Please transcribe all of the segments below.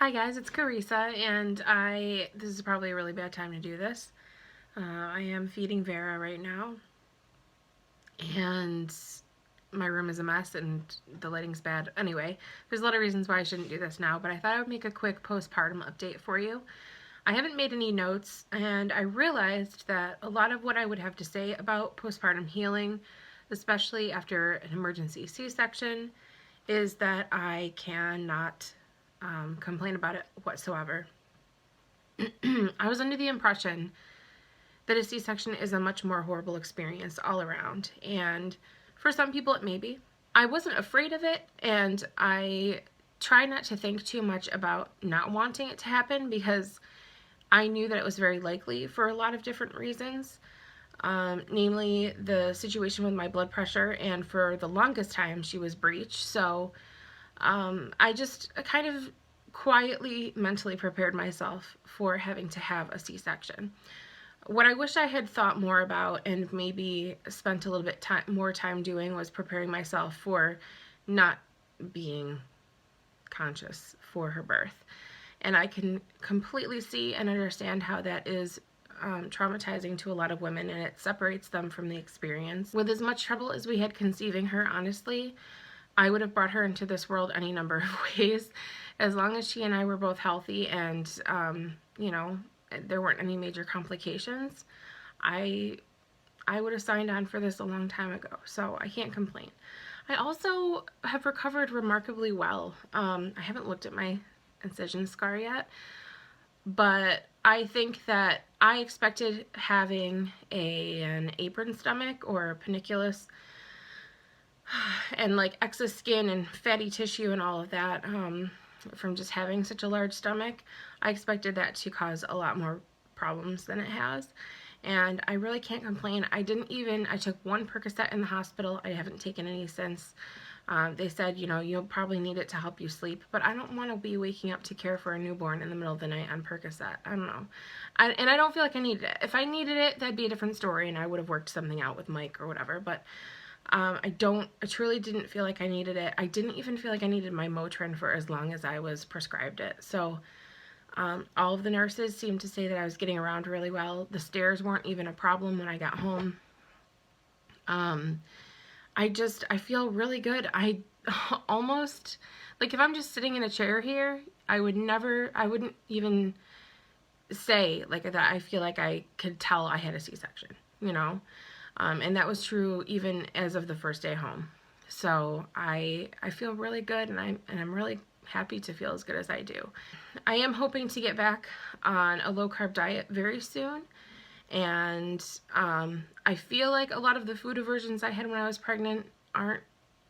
Hi guys, it's Carissa, and this is probably a really bad time to do this. I am feeding Vera right now, and my room is a mess and the lighting's bad. Anyway, there's a lot of reasons why I shouldn't do this now, but I thought I would make a quick postpartum update for you. I haven't made any notes, and I realized that a lot of what I would have to say about postpartum healing, especially after an emergency C-section, is that I cannot complain about it whatsoever. I was under the impression that a C-section is a much more horrible experience all around, and for some people it may be. I wasn't afraid of it, and I try not to think too much about not wanting it to happen because I knew that it was very likely for a lot of different reasons, namely the situation with my blood pressure, and for the longest time she was breech. So I just kind of quietly mentally prepared myself for having to have a C-section. What I wish I had thought more about and maybe spent a little bit more time doing was preparing myself for not being conscious for her birth. And I can completely see and understand how that is traumatizing to a lot of women, and it separates them from the experience. With as much trouble as we had conceiving her, honestly, I would have brought her into this world any number of ways, as long as she and I were both healthy and, there weren't any major complications. I would have signed on for this a long time ago, so I can't complain. I also have recovered remarkably well. I haven't looked at my incision scar yet, but I think that I expected having an apron stomach or a paniculus and like excess skin and fatty tissue and all of that from just having such a large stomach. I expected that to cause a lot more problems than it has, and I really can't complain. I took one Percocet in the hospital. I haven't taken any since. They said, you'll probably need it to help you sleep, but I don't want to be waking up to care for a newborn in the middle of the night on Percocet. I don't know. And I don't feel like I needed it. If I needed it, that'd be a different story, and I would have worked something out with Mike or whatever, but I truly didn't feel like I needed it. I didn't even feel like I needed my Motrin for as long as I was prescribed it. So all of the nurses seemed to say that I was getting around really well. The stairs weren't even a problem when I got home. I feel really good. I almost, like if I'm just sitting in a chair here, I wouldn't even say like that I feel like I could tell I had a C-section, and that was true even as of the first day home. So I feel really good, and I'm really happy to feel as good as I do. I am hoping to get back on a low carb diet very soon, and I feel like a lot of the food aversions I had when I was pregnant aren't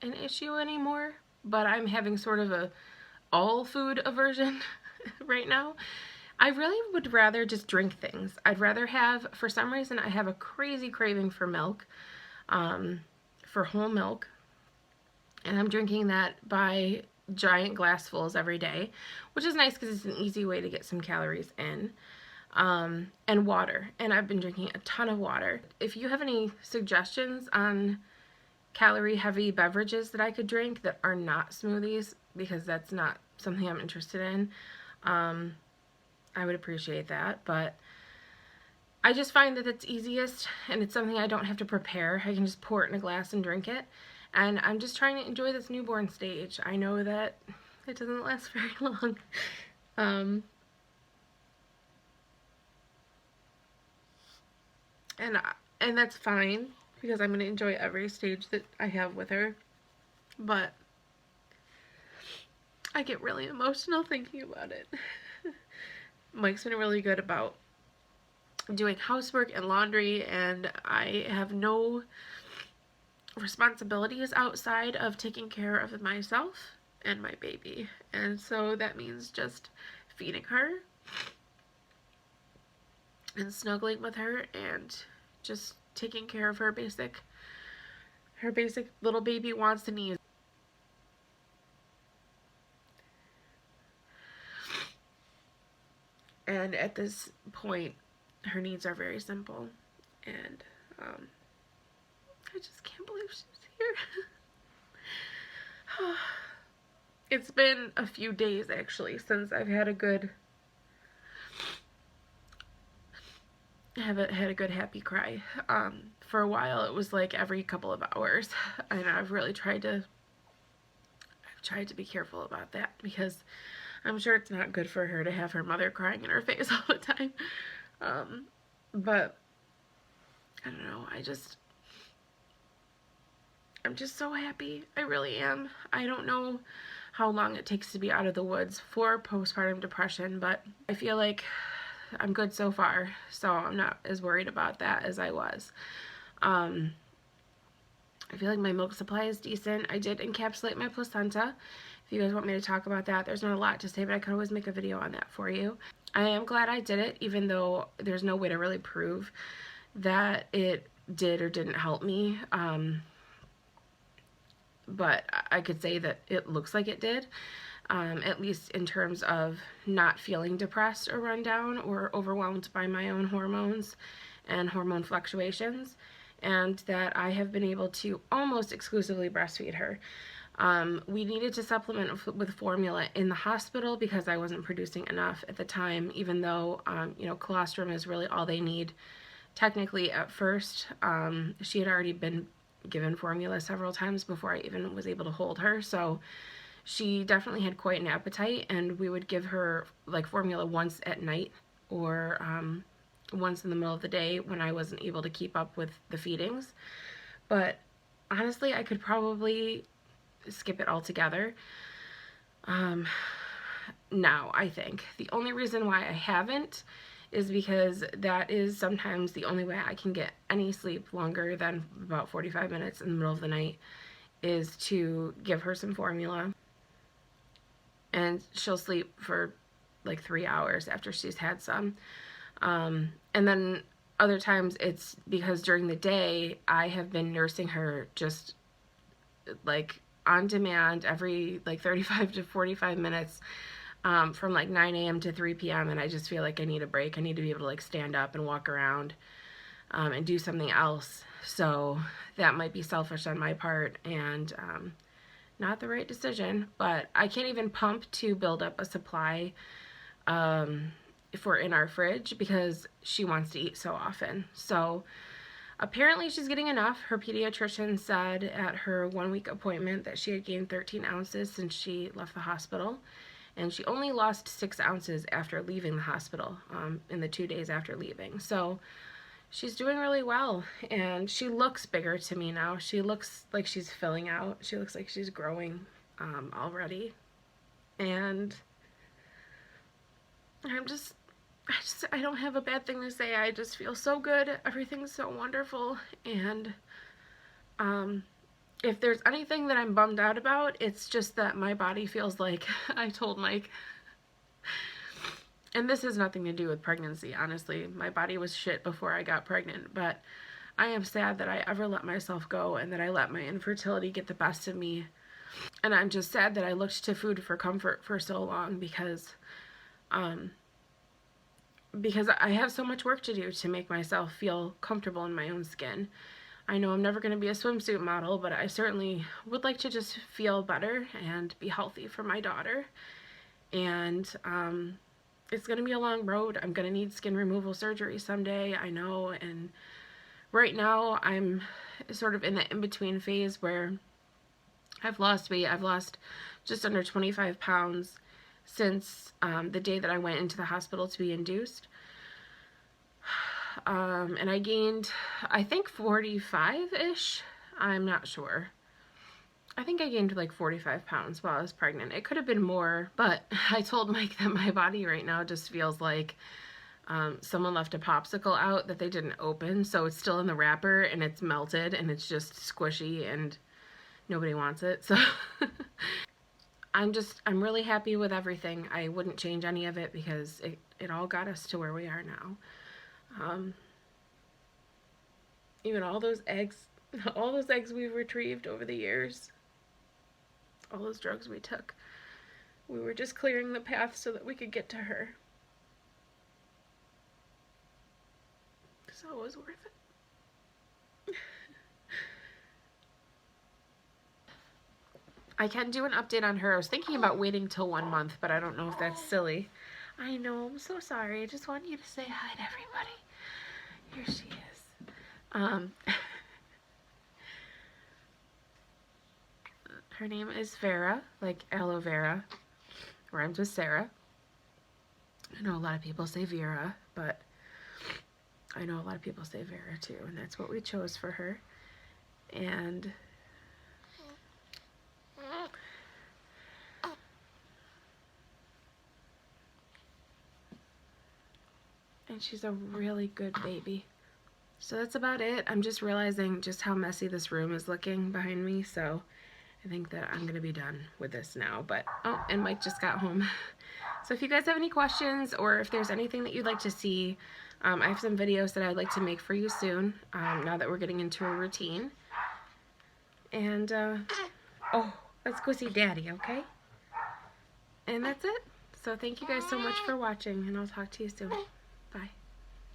an issue anymore, but I'm having sort of a all food aversion right now. I really would rather just drink things. I'd rather have, for some reason, I have a crazy craving for milk, for whole milk, and I'm drinking that by giant glassfuls every day, which is nice because it's an easy way to get some calories in, and water, and I've been drinking a ton of water. If you have any suggestions on calorie-heavy beverages that I could drink that are not smoothies, because that's not something I'm interested in, I would appreciate that. But I just find that it's easiest, and it's something I don't have to prepare. I can just pour it in a glass and drink it, and I'm just trying to enjoy this newborn stage. I know that it doesn't last very long. And that's fine, because I'm going to enjoy every stage that I have with her. But I get really emotional thinking about it. Mike's been really good about doing housework and laundry, and I have no responsibilities outside of taking care of myself and my baby. And so that means just feeding her and snuggling with her and just taking care of her basic little baby wants and needs. And at this point, her needs are very simple, and I just can't believe she's here. It's been a few days actually since I've had a good happy cry. For a while it was like every couple of hours, and I've tried to be careful about that because I'm sure it's not good for her to have her mother crying in her face all the time. But I don't know, I'm just so happy. I really am. I don't know how long it takes to be out of the woods for postpartum depression, but I feel like I'm good so far, so I'm not as worried about that as I was. I feel like my milk supply is decent. I did encapsulate my placenta. If you guys want me to talk about that, there's not a lot to say, but I could always make a video on that for you. I am glad I did it, even though there's no way to really prove that it did or didn't help me. But I could say that it looks like it did, at least in terms of not feeling depressed or run down or overwhelmed by my own hormones and hormone fluctuations, and that I have been able to almost exclusively breastfeed her. We needed to supplement with formula in the hospital because I wasn't producing enough at the time, even though, colostrum is really all they need. Technically, at first, she had already been given formula several times before I even was able to hold her, so she definitely had quite an appetite, and we would give her like formula once at night or once in the middle of the day when I wasn't able to keep up with the feedings. But honestly, I could probably skip it altogether. Now, I think the only reason why I haven't is because that is sometimes the only way I can get any sleep longer than about 45 minutes in the middle of the night, is to give her some formula, and she'll sleep for like 3 hours after she's had some. And then other times it's because during the day I have been nursing her just like on demand every like 35 to 45 minutes, from like 9 a.m. to 3 p.m. and I just feel like I need a break. I need to be able to like stand up and walk around, and do something else. So that might be selfish on my part and not the right decision, but I can't even pump to build up a supply for in our fridge because she wants to eat so often. So apparently she's getting enough. Her pediatrician said at her 1-week appointment that she had gained 13 ounces since she left the hospital, and she only lost 6 ounces after leaving the hospital, in the 2 days after leaving. So she's doing really well, and she looks bigger to me now. She looks like she's filling out. She looks like she's growing already, and I don't have a bad thing to say. I just feel so good. Everything's so wonderful, and if there's anything that I'm bummed out about, it's just that my body feels like I told Mike, and this has nothing to do with pregnancy, honestly. My body was shit before I got pregnant, but I am sad that I ever let myself go and that I let my infertility get the best of me. And I'm just sad that I looked to food for comfort for so long because I have so much work to do to make myself feel comfortable in my own skin. I know I'm never going to be a swimsuit model, but I certainly would like to just feel better and be healthy for my daughter. And it's going to be a long road. I'm going to need skin removal surgery someday, I know. And right now I'm sort of in the in-between phase where I've lost weight. I've lost just under 25 pounds since the day that I went into the hospital to be induced. And I gained, I think 45-ish. I'm not sure. I think I gained like 45 pounds while I was pregnant. It could have been more, but I told Mike that my body right now just feels like someone left a popsicle out that they didn't open, so it's still in the wrapper and it's melted and it's just squishy and nobody wants it. So I'm really happy with everything. I wouldn't change any of it because it all got us to where we are now. Even all those eggs we've retrieved over the years, all those drugs we took, we were just clearing the path so that we could get to her. So it was worth it. I can do an update on her. I was thinking about waiting till 1 month, but I don't know if that's silly. I know, I'm so sorry. I just want you to say hi to everybody. Here she is. Her name is Vera, like aloe vera. Rhymes with Sarah. I know a lot of people say Vera, but I know a lot of people say Vera too, and that's what we chose for her. And she's a really good baby. So that's about it. I'm just realizing just how messy this room is looking behind me, so I think that I'm gonna be done with this now. But oh, and Mike just got home. So if you guys have any questions, or if there's anything that you'd like to see, I have some videos that I'd like to make for you soon, now that we're getting into a routine. And oh, let's go see Daddy, okay? And that's it. So thank you guys so much for watching, and I'll talk to you soon. Bye.